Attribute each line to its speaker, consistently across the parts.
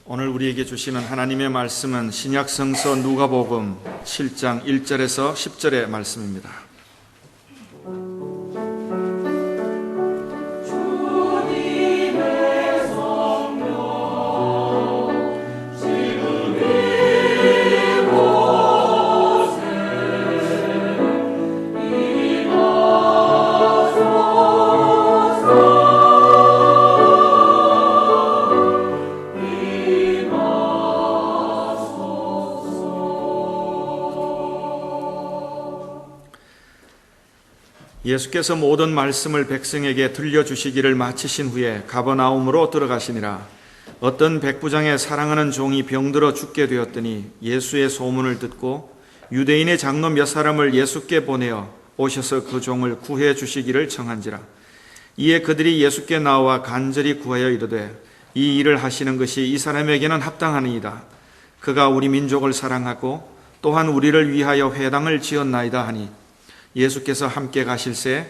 Speaker 1: 오늘 우리에게 주시는 하나님의 말씀은 신약성서 누가복음 7장 1절에서 10절의 말씀입니다. 예수께서 모든 말씀을 백성에게 들려주시기를 마치신 후에 가버나움으로 들어가시니라. 어떤 백부장의 사랑하는 종이 병들어 죽게 되었더니 예수의 소문을 듣고 유대인의 장로 몇 사람을 예수께 보내어 오셔서 그 종을 구해 주시기를 청한지라. 이에 그들이 예수께 나와 간절히 구하여 이르되 이 일을 하시는 것이 이 사람에게는 합당하니이다. 그가 우리 민족을 사랑하고 또한 우리를 위하여 회당을 지었나이다 하니 예수께서 함께 가실새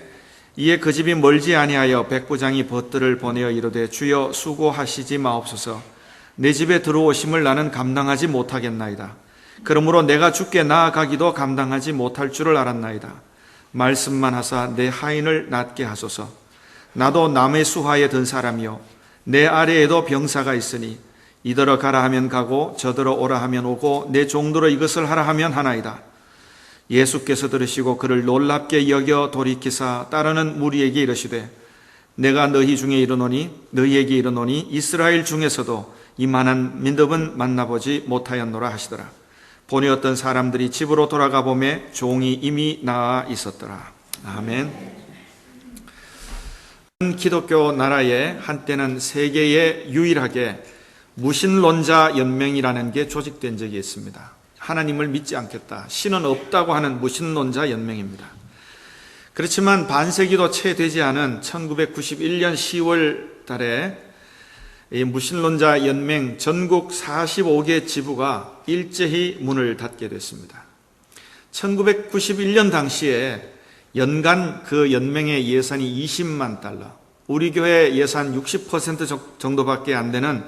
Speaker 1: 이에 그 집이 멀지 아니하여 백부장이 벗들을 보내어 이르되 주여 수고하시지 마옵소서. 내 집에 들어오심을 나는 감당하지 못하겠나이다. 그러므로 내가 주께 나아가기도 감당하지 못할 줄을 알았나이다. 말씀만 하사 내 하인을 낫게 하소서. 나도 남의 수하에 든 사람이요 내 아래에도 병사가 있으니 이더러 가라 하면 가고 저더러 오라 하면 오고 내 종도로 이것을 하라 하면 하나이다. 예수께서 들으시고 그를 놀랍게 여겨 돌이키사 따르는 무리에게 이르시되 내가 너희에게 이르노니 이스라엘 중에서도 이만한 믿음은 만나보지 못하였노라 하시더라. 보니 어떤 사람들이 집으로 돌아가 보매 종이 이미 나아 있었더라. 아멘. 기독교 나라에 한때는 세계에 유일하게 무신론자 연맹이라는 게 조직된 적이 있습니다. 하나님을 믿지 않겠다, 신은 없다고 하는 무신론자 연맹입니다. 그렇지만 반세기도 채 되지 않은 1991년 10월 달에 이 무신론자 연맹 전국 45개 지부가 일제히 문을 닫게 됐습니다. 1991년 당시에 연간 그 연맹의 예산이 20만 달러, 우리 교회 예산 60% 정도밖에 안 되는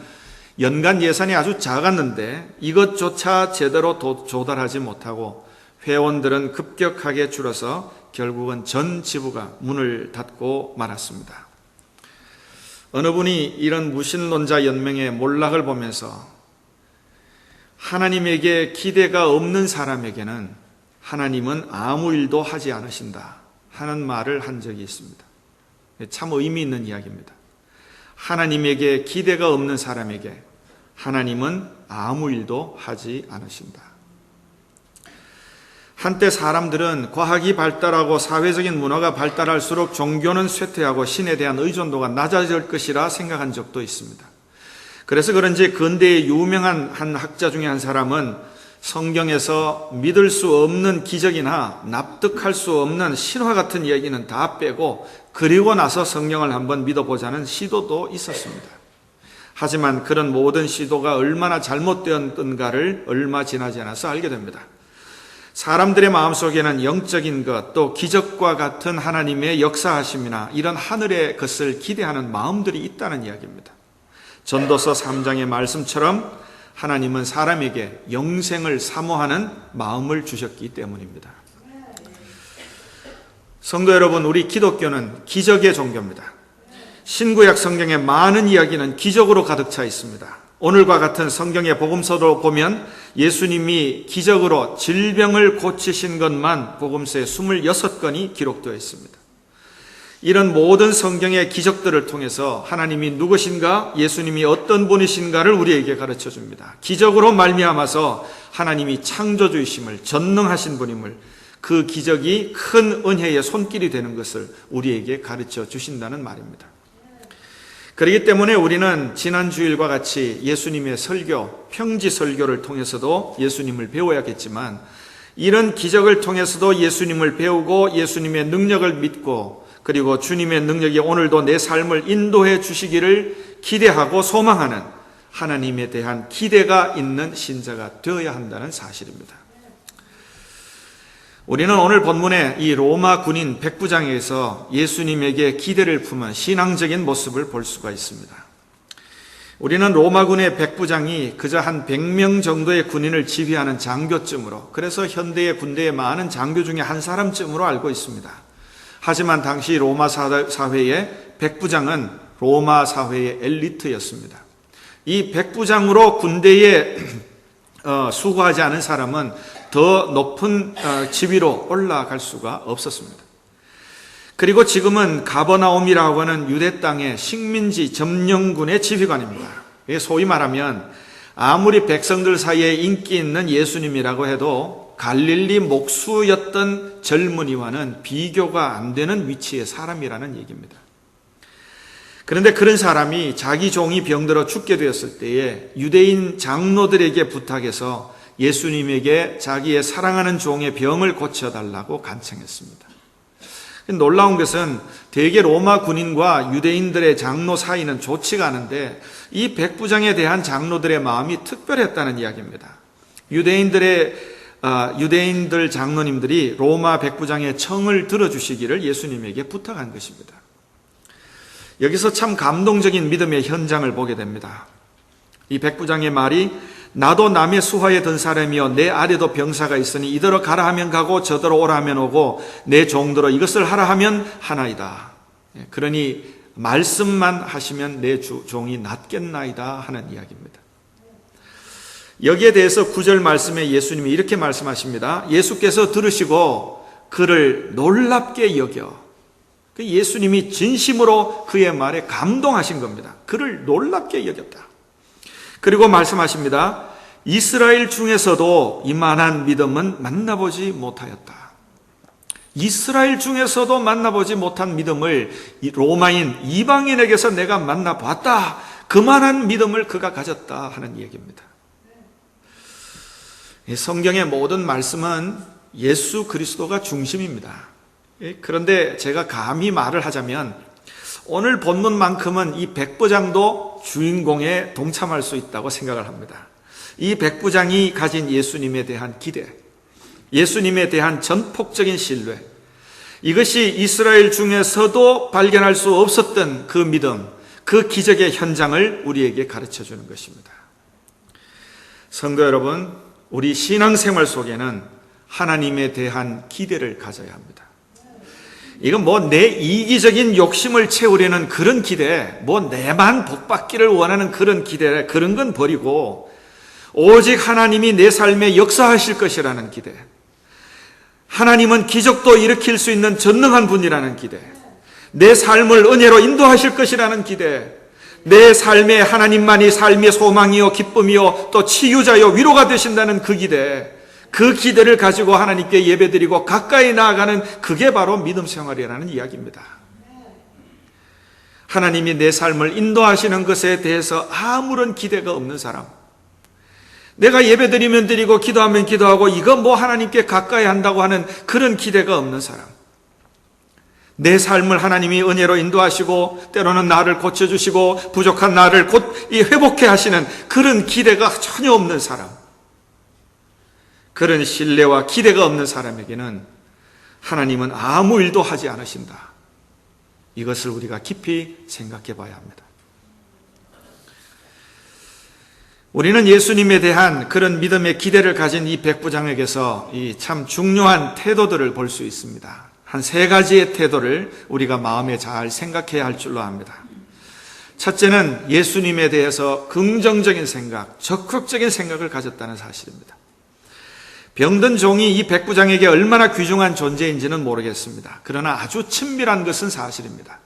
Speaker 1: 연간 예산이 아주 작았는데 이것조차 제대로 조달하지 못하고 회원들은 급격하게 줄어서 결국은 전 지부가 문을 닫고 말았습니다. 어느 분이 이런 무신론자 연맹의 몰락을 보면서 하나님에게 기대가 없는 사람에게는 하나님은 아무 일도 하지 않으신다 하는 말을 한 적이 있습니다. 참 의미 있는 이야기입니다. 하나님에게 기대가 없는 사람에게 하나님은 아무 일도 하지 않으신다. 한때 사람들은 과학이 발달하고 사회적인 문화가 발달할수록 종교는 쇠퇴하고 신에 대한 의존도가 낮아질 것이라 생각한 적도 있습니다. 그래서 그런지 근대의 유명한 한 학자 중에 한 사람은 성경에서 믿을 수 없는 기적이나 납득할 수 없는 신화 같은 이야기는 다 빼고 그리고 나서 성경을 한번 믿어보자는 시도도 있었습니다. 하지만 그런 모든 시도가 얼마나 잘못되었던가를 얼마 지나지 않아서 알게 됩니다. 사람들의 마음속에는 영적인 것, 또 기적과 같은 하나님의 역사하심이나 이런 하늘의 것을 기대하는 마음들이 있다는 이야기입니다. 전도서 3장의 말씀처럼 하나님은 사람에게 영생을 사모하는 마음을 주셨기 때문입니다. 성도 여러분, 우리 기독교는 기적의 종교입니다. 신구약 성경의 많은 이야기는 기적으로 가득 차 있습니다. 오늘과 같은 성경의 복음서도 보면 예수님이 기적으로 질병을 고치신 것만 복음서에 26건이 기록되어 있습니다. 이런 모든 성경의 기적들을 통해서 하나님이 누구신가, 예수님이 어떤 분이신가를 우리에게 가르쳐 줍니다. 기적으로 말미암아서 하나님이 창조주이심을, 전능하신 분임을, 그 기적이 큰 은혜의 손길이 되는 것을 우리에게 가르쳐 주신다는 말입니다. 그렇기 때문에 우리는 지난 주일과 같이 예수님의 설교, 평지 설교를 통해서도 예수님을 배워야겠지만 이런 기적을 통해서도 예수님을 배우고 예수님의 능력을 믿고 그리고 주님의 능력이 오늘도 내 삶을 인도해 주시기를 기대하고 소망하는 하나님에 대한 기대가 있는 신자가 되어야 한다는 사실입니다. 우리는 오늘 본문에 이 로마 군인 백부장에서 예수님에게 기대를 품은 신앙적인 모습을 볼 수가 있습니다. 우리는 로마군의 백부장이 그저 한 100명 정도의 군인을 지휘하는 장교쯤으로, 그래서 현대의 군대의 많은 장교 중에 한 사람쯤으로 알고 있습니다. 하지만 당시 로마 사회의 백부장은 로마 사회의 엘리트였습니다. 이 백부장으로 군대에 수고하지 않은 사람은 더 높은 지위로 올라갈 수가 없었습니다. 그리고 지금은 가버나움이라고 하는 유대 땅의 식민지 점령군의 지휘관입니다. 소위 말하면 아무리 백성들 사이에 인기 있는 예수님이라고 해도 갈릴리 목수였던 젊은이와는 비교가 안 되는 위치의 사람이라는 얘기입니다. 그런데 그런 사람이 자기 종이 병들어 죽게 되었을 때에 유대인 장로들에게 부탁해서 예수님에게 자기의 사랑하는 종의 병을 고쳐달라고 간청했습니다. 놀라운 것은 대개 로마 군인과 유대인들의 장로 사이는 좋지가 않은데 이 백부장에 대한 장로들의 마음이 특별했다는 이야기입니다. 유대인들 장로님들이 로마 백부장의 청을 들어주시기를 예수님에게 부탁한 것입니다. 여기서 참 감동적인 믿음의 현장을 보게 됩니다. 이 백부장의 말이 나도 남의 수하에 든 사람이여 내 아래도 병사가 있으니 이더러 가라 하면 가고 저더러 오라 하면 오고 내 종들어 이것을 하라 하면 하나이다. 그러니 말씀만 하시면 내 종이 낫겠나이다 하는 이야기입니다. 여기에 대해서 9절 말씀에 예수님이 이렇게 말씀하십니다. 예수께서 들으시고 그를 놀랍게 여겨. 예수님이 진심으로 그의 말에 감동하신 겁니다. 그를 놀랍게 여겼다. 그리고 말씀하십니다. 이스라엘 중에서도 이만한 믿음은 만나보지 못하였다. 이스라엘 중에서도 만나보지 못한 믿음을 로마인 이방인에게서 내가 만나봤다. 그만한 믿음을 그가 가졌다 하는 얘기입니다. 성경의 모든 말씀은 예수 그리스도가 중심입니다. 그런데 제가 감히 말을 하자면 오늘 본문만큼은 이 백부장도 주인공에 동참할 수 있다고 생각을 합니다. 이 백부장이 가진 예수님에 대한 기대, 예수님에 대한 전폭적인 신뢰, 이것이 이스라엘 중에서도 발견할 수 없었던 그 믿음, 그 기적의 현장을 우리에게 가르쳐주는 것입니다. 성도 여러분, 우리 신앙생활 속에는 하나님에 대한 기대를 가져야 합니다. 이건 내 이기적인 욕심을 채우려는 그런 기대, 내만 복받기를 원하는 그런 기대, 그런 건 버리고 오직 하나님이 내 삶에 역사하실 것이라는 기대, 하나님은 기적도 일으킬 수 있는 전능한 분이라는 기대, 내 삶을 은혜로 인도하실 것이라는 기대, 내 삶에 하나님만이 삶의 소망이요 기쁨이요 또 치유자요 위로가 되신다는 그 기대, 그 기대를 가지고 하나님께 예배드리고 가까이 나아가는 그게 바로 믿음 생활이라는 이야기입니다. 하나님이 내 삶을 인도하시는 것에 대해서 아무런 기대가 없는 사람, 내가 예배드리면 드리고 기도하면 기도하고 이거 하나님께 가까이 한다고 하는 그런 기대가 없는 사람, 내 삶을 하나님이 은혜로 인도하시고 때로는 나를 고쳐주시고 부족한 나를 곧 회복해 하시는 그런 기대가 전혀 없는 사람, 그런 신뢰와 기대가 없는 사람에게는 하나님은 아무 일도 하지 않으신다. 이것을 우리가 깊이 생각해 봐야 합니다. 우리는 예수님에 대한 그런 믿음의 기대를 가진 이 백부장에게서 이 참 중요한 태도들을 볼 수 있습니다. 한 3가지의 태도를 우리가 마음에 잘 생각해야 할 줄로 압니다. 첫째는 예수님에 대해서 긍정적인 생각, 적극적인 생각을 가졌다는 사실입니다. 병든 종이 이 백부장에게 얼마나 귀중한 존재인지는 모르겠습니다. 그러나 아주 친밀한 것은 사실입니다.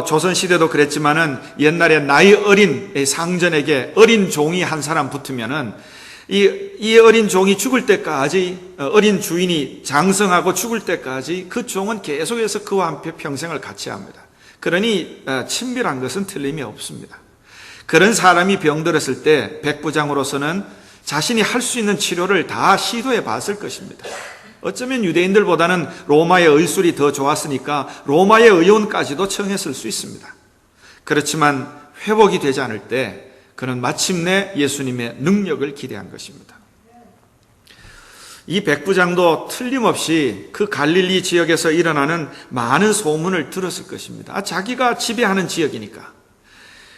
Speaker 1: 조선시대도 그랬지만은 옛날에 나이 어린 상전에게 어린 종이 한 사람 붙으면은 이 어린 종이 죽을 때까지, 어린 주인이 장성하고 죽을 때까지 그 종은 계속해서 그와 함께 평생을 같이 합니다. 그러니 친밀한 것은 틀림이 없습니다. 그런 사람이 병들었을 때 백부장으로서는 자신이 할 수 있는 치료를 다 시도해 봤을 것입니다. 어쩌면 유대인들보다는 로마의 의술이 더 좋았으니까 로마의 의원까지도 청했을 수 있습니다. 그렇지만 회복이 되지 않을 때 그는 마침내 예수님의 능력을 기대한 것입니다. 이 백부장도 틀림없이 그 갈릴리 지역에서 일어나는 많은 소문을 들었을 것입니다. 자기가 지배하는 지역이니까.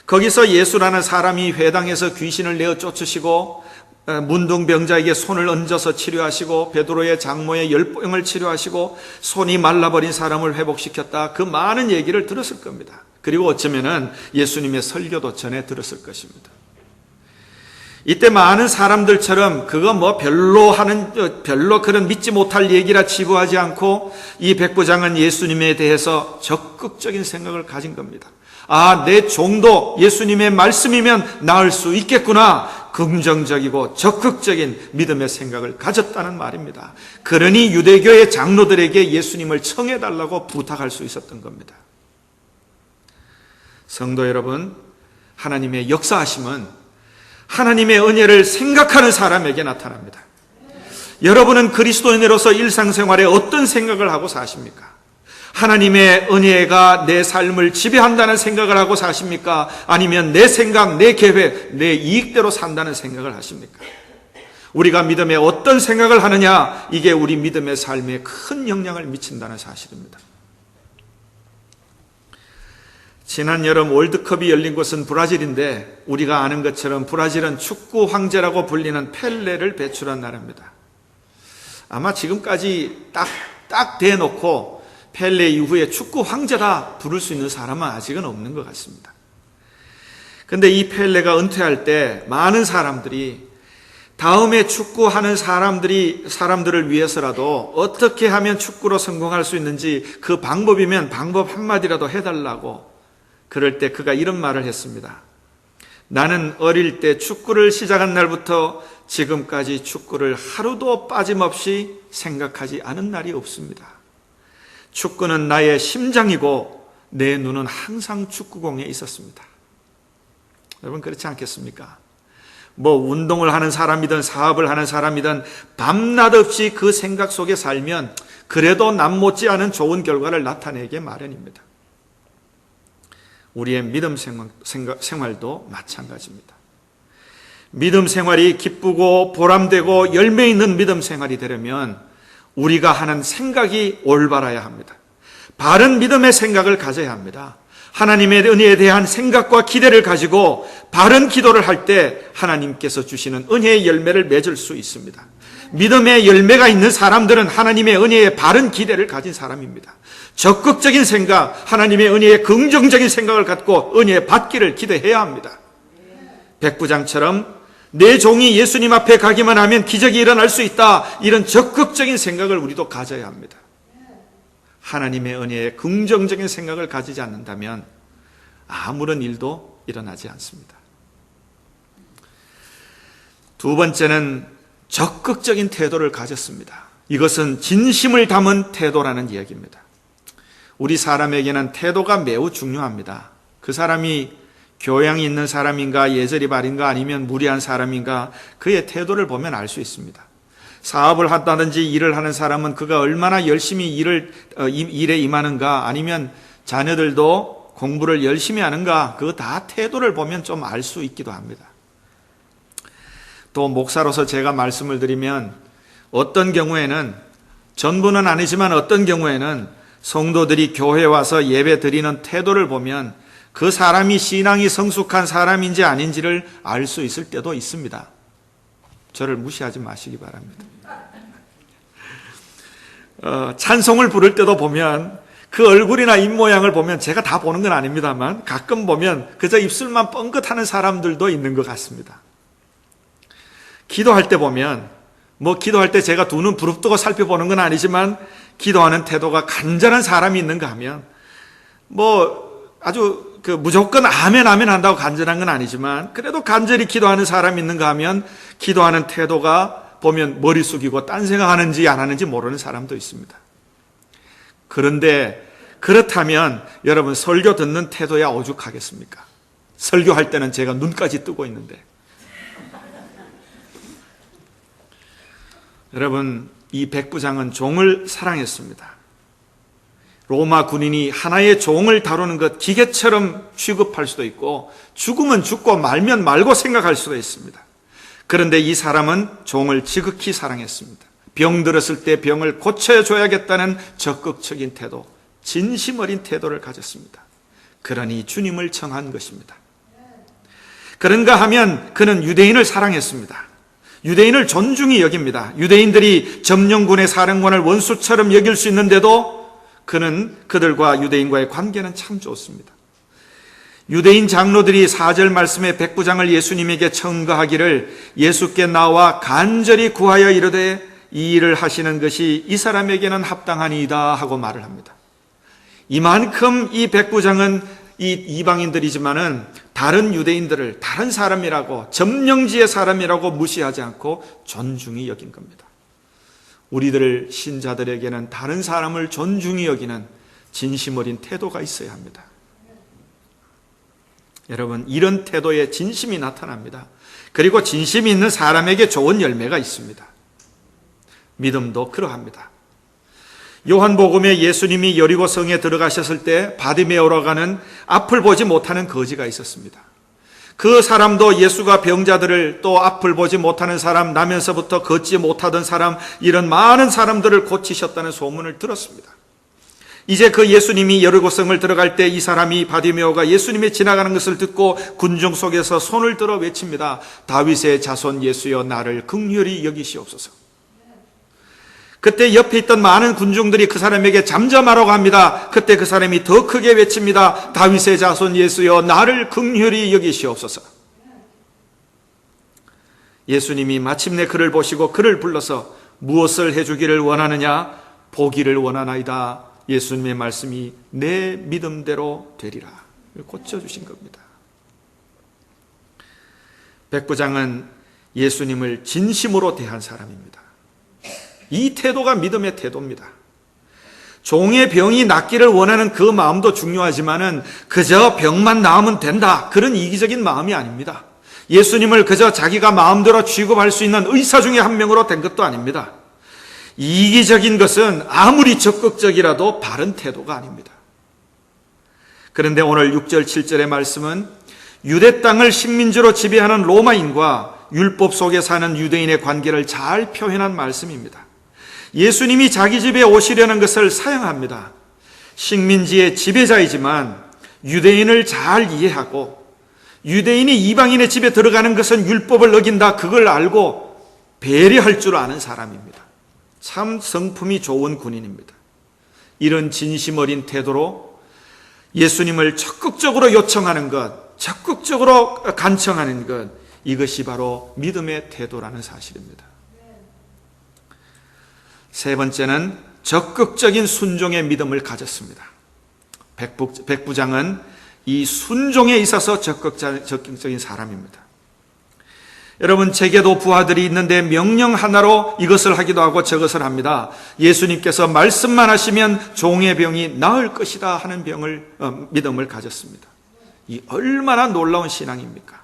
Speaker 1: 거기서 예수라는 사람이 회당에서 귀신을 내어 쫓으시고 문둥병자에게 손을 얹어서 치료하시고 베드로의 장모의 열병을 치료하시고 손이 말라버린 사람을 회복시켰다. 그 많은 얘기를 들었을 겁니다. 그리고 어쩌면은 예수님의 설교도 전해 들었을 것입니다. 이때 많은 사람들처럼 그거 뭐 별로 그런 믿지 못할 얘기라 치부하지 않고 이 백부장은 예수님에 대해서 적극적인 생각을 가진 겁니다. 아, 내 종도 예수님의 말씀이면 나을 수 있겠구나. 긍정적이고 적극적인 믿음의 생각을 가졌다는 말입니다. 그러니 유대교의 장로들에게 예수님을 청해달라고 부탁할 수 있었던 겁니다. 성도 여러분, 하나님의 역사하심은 하나님의 은혜를 생각하는 사람에게 나타납니다. 여러분은 그리스도인으로서 일상생활에 어떤 생각을 하고 사십니까? 하나님의 은혜가 내 삶을 지배한다는 생각을 하고 사십니까? 아니면 내 생각, 내 계획, 내 이익대로 산다는 생각을 하십니까? 우리가 믿음에 어떤 생각을 하느냐, 이게 우리 믿음의 삶에 큰 영향을 미친다는 사실입니다. 지난 여름 월드컵이 열린 곳은 브라질인데 우리가 아는 것처럼 브라질은 축구 황제라고 불리는 펠레를 배출한 나라입니다. 아마 지금까지 딱 대놓고 펠레 이후에 축구 황제다 부를 수 있는 사람은 아직은 없는 것 같습니다. 그런데 이 펠레가 은퇴할 때 많은 사람들이 다음에 축구하는 사람들을 위해서라도 어떻게 하면 축구로 성공할 수 있는지 그 방법이면 방법 한마디라도 해달라고, 그럴 때 그가 이런 말을 했습니다. 나는 어릴 때 축구를 시작한 날부터 지금까지 축구를 하루도 빠짐없이 생각하지 않은 날이 없습니다. 축구는 나의 심장이고 내 눈은 항상 축구공에 있었습니다. 여러분, 그렇지 않겠습니까? 뭐 운동을 하는 사람이든 사업을 하는 사람이든 밤낮 없이 그 생각 속에 살면 그래도 남 못지않은 좋은 결과를 나타내기 마련입니다. 우리의 믿음 생활도 마찬가지입니다. 믿음 생활이 기쁘고 보람되고 열매 있는 믿음 생활이 되려면 우리가 하는 생각이 올바라야 합니다. 바른 믿음의 생각을 가져야 합니다. 하나님의 은혜에 대한 생각과 기대를 가지고 바른 기도를 할 때 하나님께서 주시는 은혜의 열매를 맺을 수 있습니다. 믿음의 열매가 있는 사람들은 하나님의 은혜에 바른 기대를 가진 사람입니다. 적극적인 생각, 하나님의 은혜에 긍정적인 생각을 갖고 은혜 받기를 기대해야 합니다. 백부장처럼 내 종이 예수님 앞에 가기만 하면 기적이 일어날 수 있다, 이런 적극적인 생각을 우리도 가져야 합니다. 하나님의 은혜에 긍정적인 생각을 가지지 않는다면 아무런 일도 일어나지 않습니다. 두 번째는 적극적인 태도를 가졌습니다. 이것은 진심을 담은 태도라는 이야기입니다. 우리 사람에게는 태도가 매우 중요합니다. 그 사람이 교양이 있는 사람인가, 예절이 바른가, 아니면 무리한 사람인가, 그의 태도를 보면 알 수 있습니다. 사업을 한다든지 일을 하는 사람은 그가 얼마나 열심히 일에 임하는가, 아니면 자녀들도 공부를 열심히 하는가, 그거 다 태도를 보면 좀 알 수 있기도 합니다. 또 목사로서 제가 말씀을 드리면 어떤 경우에는, 전부는 아니지만 어떤 경우에는 성도들이 교회에 와서 예배 드리는 태도를 보면 그 사람이 신앙이 성숙한 사람인지 아닌지를 알 수 있을 때도 있습니다. 저를 무시하지 마시기 바랍니다. 찬송을 부를 때도 보면 그 얼굴이나 입모양을 보면, 제가 다 보는 건 아닙니다만 가끔 보면 그저 입술만 뻥긋하는 사람들도 있는 것 같습니다. 기도할 때 보면, 기도할 때 제가 두 눈 부릅뜨고 살펴보는 건 아니지만 기도하는 태도가 간절한 사람이 있는가 하면, 아주 무조건 아멘 한다고 간절한 건 아니지만 그래도 간절히 기도하는 사람이 있는가 하면 기도하는 태도가 보면 머리 숙이고 딴 생각하는지 안 하는지 모르는 사람도 있습니다. 그런데 그렇다면 여러분, 설교 듣는 태도야 오죽하겠습니까? 설교할 때는 제가 눈까지 뜨고 있는데. 여러분, 이 백부장은 종을 사랑했습니다. 로마 군인이 하나의 종을 다루는 것 기계처럼 취급할 수도 있고, 죽으면 죽고 말면 말고 생각할 수도 있습니다. 그런데 이 사람은 종을 지극히 사랑했습니다. 병 들었을 때 병을 고쳐줘야겠다는 적극적인 태도, 진심 어린 태도를 가졌습니다. 그러니 주님을 청한 것입니다. 그런가 하면 그는 유대인을 사랑했습니다. 유대인을 존중히 여깁니다. 유대인들이 점령군의 사령관을 원수처럼 여길 수 있는데도 그는 그들과 유대인과의 관계는 참 좋습니다. 유대인 장로들이 4절 말씀에 백부장을 예수님에게 청거하기를 예수께 나와 간절히 구하여 이르되 이 일을 하시는 것이 이 사람에게는 합당하니이다 하고 말을 합니다. 이만큼 이 백부장은 이 이방인들이지만은 다른 유대인들을 다른 사람이라고, 점령지의 사람이라고 무시하지 않고 존중히 여긴 겁니다. 우리들 신자들에게는 다른 사람을 존중히 여기는 진심 어린 태도가 있어야 합니다. 여러분, 이런 태도에 진심이 나타납니다. 그리고 진심이 있는 사람에게 좋은 열매가 있습니다. 믿음도 그러합니다. 요한복음에 예수님이 여리고 성에 들어가셨을 때 바디메오라고 하는 앞을 보지 못하는 거지가 있었습니다. 그 사람도 예수가 병자들을, 또 앞을 보지 못하는 사람, 나면서부터 걷지 못하던 사람, 이런 많은 사람들을 고치셨다는 소문을 들었습니다. 이제 그 예수님이 여리고성을 들어갈 때 이 사람이, 바디메오가 예수님이 지나가는 것을 듣고 군중 속에서 손을 들어 외칩니다. 다윗의 자손 예수여 나를 긍휼히 여기시옵소서. 그때 옆에 있던 많은 군중들이 그 사람에게 잠잠하라고 합니다. 그때 그 사람이 더 크게 외칩니다. 다윗의 자손 예수여 나를 긍휼히 여기시옵소서. 예수님이 마침내 그를 보시고 그를 불러서 무엇을 해주기를 원하느냐? 보기를 원하나이다. 예수님의 말씀이 내 믿음대로 되리라. 고쳐주신 겁니다. 백부장은 예수님을 진심으로 대한 사람입니다. 이 태도가 믿음의 태도입니다. 종의 병이 낫기를 원하는 그 마음도 중요하지만은 그저 병만 나으면 된다, 그런 이기적인 마음이 아닙니다. 예수님을 그저 자기가 마음대로 취급할 수 있는 의사 중에 한 명으로 된 것도 아닙니다. 이기적인 것은 아무리 적극적이라도 바른 태도가 아닙니다. 그런데 오늘 6절 7절의 말씀은 유대 땅을 식민지로 지배하는 로마인과 율법 속에 사는 유대인의 관계를 잘 표현한 말씀입니다. 예수님이 자기 집에 오시려는 것을 사용합니다. 식민지의 지배자이지만 유대인을 잘 이해하고, 유대인이 이방인의 집에 들어가는 것은 율법을 어긴다, 그걸 알고 배려할 줄 아는 사람입니다. 참 성품이 좋은 군인입니다. 이런 진심 어린 태도로 예수님을 적극적으로 요청하는 것, 적극적으로 간청하는 것, 이것이 바로 믿음의 태도라는 사실입니다. 세 번째는 적극적인 순종의 믿음을 가졌습니다. 백부장은 이 순종에 있어서 적극적인 사람입니다. 여러분, 제게도 부하들이 있는데 명령 하나로 이것을 하기도 하고 저것을 합니다. 예수님께서 말씀만 하시면 종의 병이 나을 것이다 하는 믿음을 가졌습니다. 이 얼마나 놀라운 신앙입니까?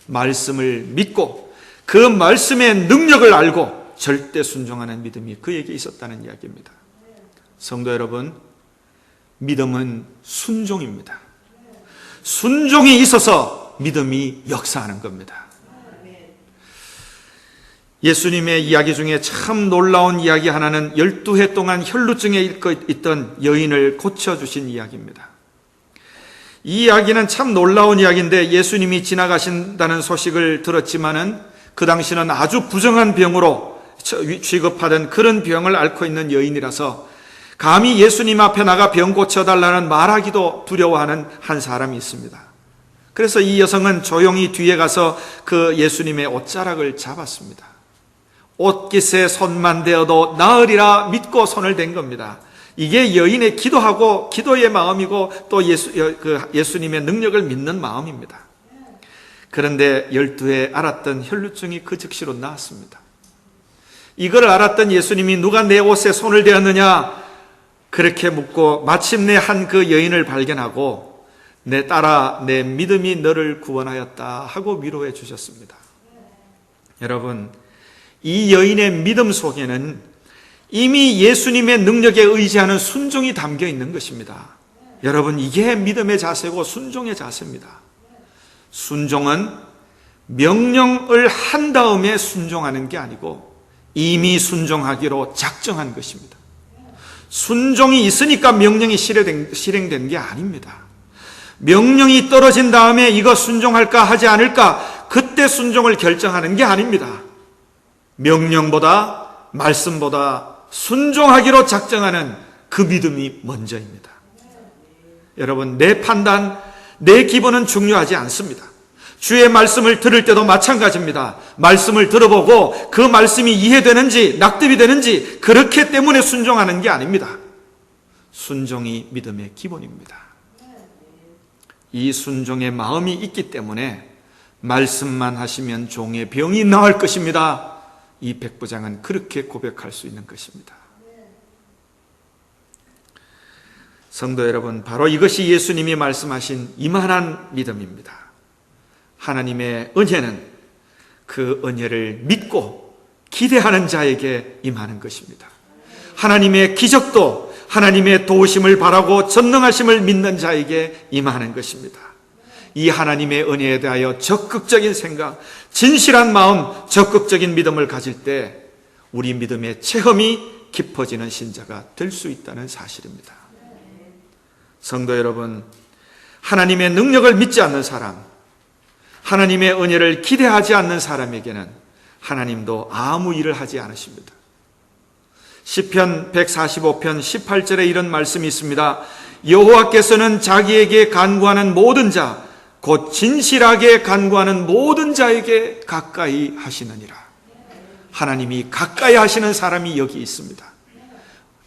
Speaker 1: 말씀을 믿고 그 말씀의 능력을 알고 절대 순종하는 믿음이 그에게 있었다는 이야기입니다. 성도 여러분, 믿음은 순종입니다. 순종이 있어서 믿음이 역사하는 겁니다. 예수님의 이야기 중에 참 놀라운 이야기 하나는 12해 동안 혈루증에 있던 여인을 고쳐주신 이야기입니다. 이 이야기는 참 놀라운 이야기인데, 예수님이 지나가신다는 소식을 들었지만은 그 당시는 아주 부정한 병으로 취급하던 그런 병을 앓고 있는 여인이라서 감히 예수님 앞에 나가 병 고쳐달라는 말하기도 두려워하는 한 사람이 있습니다. 그래서 이 여성은 조용히 뒤에 가서 그 예수님의 옷자락을 잡았습니다. 옷깃에 손만 대어도 나으리라 믿고 손을 댄 겁니다. 이게 여인의 기도의 마음이고 또 예수님의 능력을 믿는 마음입니다. 그런데 12해 앓았던 혈루증이 그 즉시로 나았습니다. 이걸 알았던 예수님이 누가 내 옷에 손을 대었느냐? 그렇게 묻고 마침내 한 그 여인을 발견하고 내 딸아, 내 믿음이 너를 구원하였다 하고 위로해 주셨습니다. 여러분, 이 여인의 믿음 속에는 이미 예수님의 능력에 의지하는 순종이 담겨 있는 것입니다. 여러분, 이게 믿음의 자세고 순종의 자세입니다. 순종은 명령을 한 다음에 순종하는 게 아니고 이미 순종하기로 작정한 것입니다. 순종이 있으니까 명령이 실행된 게 아닙니다. 명령이 떨어진 다음에 이거 순종할까 하지 않을까 그때 순종을 결정하는 게 아닙니다. 명령보다 말씀보다 순종하기로 작정하는 그 믿음이 먼저입니다. 여러분, 내 판단, 내 기분은 중요하지 않습니다. 주의 말씀을 들을 때도 마찬가지입니다. 말씀을 들어보고 그 말씀이 이해되는지 납득이 되는지 그렇기 때문에 순종하는 게 아닙니다. 순종이 믿음의 기본입니다. 이 순종의 마음이 있기 때문에 말씀만 하시면 종의 병이 나을 것입니다. 이 백부장은 그렇게 고백할 수 있는 것입니다. 성도 여러분, 바로 이것이 예수님이 말씀하신 이만한 믿음입니다. 하나님의 은혜는 그 은혜를 믿고 기대하는 자에게 임하는 것입니다. 하나님의 기적도 하나님의 도우심을 바라고 전능하심을 믿는 자에게 임하는 것입니다. 이 하나님의 은혜에 대하여 적극적인 생각, 진실한 마음, 적극적인 믿음을 가질 때 우리 믿음의 체험이 깊어지는 신자가 될 수 있다는 사실입니다. 성도 여러분, 하나님의 능력을 믿지 않는 사람, 하나님의 은혜를 기대하지 않는 사람에게는 하나님도 아무 일을 하지 않으십니다. 시편 145편 18절에 이런 말씀이 있습니다. 여호와께서는 자기에게 간구하는 모든 자, 곧 진실하게 간구하는 모든 자에게 가까이 하시느니라. 하나님이 가까이 하시는 사람이 여기 있습니다.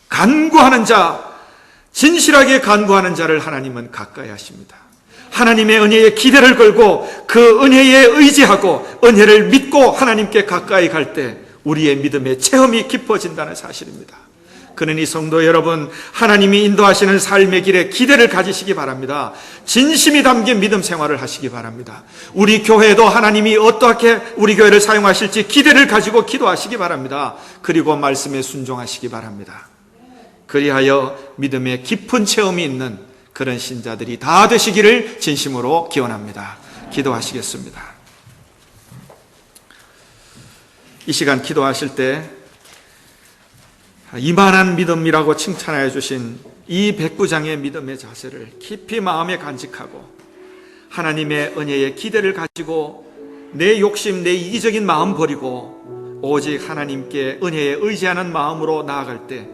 Speaker 1: 간구하는 자, 진실하게 간구하는 자를 하나님은 가까이 하십니다. 하나님의 은혜에 기대를 걸고 그 은혜에 의지하고 은혜를 믿고 하나님께 가까이 갈 때 우리의 믿음의 체험이 깊어진다는 사실입니다. 그러니 성도 여러분, 하나님이 인도하시는 삶의 길에 기대를 가지시기 바랍니다. 진심이 담긴 믿음 생활을 하시기 바랍니다. 우리 교회도 하나님이 어떻게 우리 교회를 사용하실지 기대를 가지고 기도하시기 바랍니다. 그리고 말씀에 순종하시기 바랍니다. 그리하여 믿음의 깊은 체험이 있는 그런 신자들이 다 되시기를 진심으로 기원합니다. 기도하시겠습니다. 이 시간 기도하실 때 이만한 믿음이라고 칭찬하여 주신 이 백부장의 믿음의 자세를 깊이 마음에 간직하고 하나님의 은혜에 기대를 가지고 내 욕심, 내 이기적인 마음 버리고 오직 하나님께 은혜에 의지하는 마음으로 나아갈 때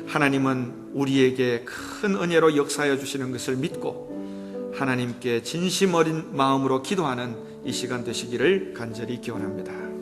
Speaker 1: 하나님은 우리에게 큰 은혜로 역사하여 주시는 것을 믿고 하나님께 진심 어린 마음으로 기도하는 이 시간 되시기를 간절히 기원합니다.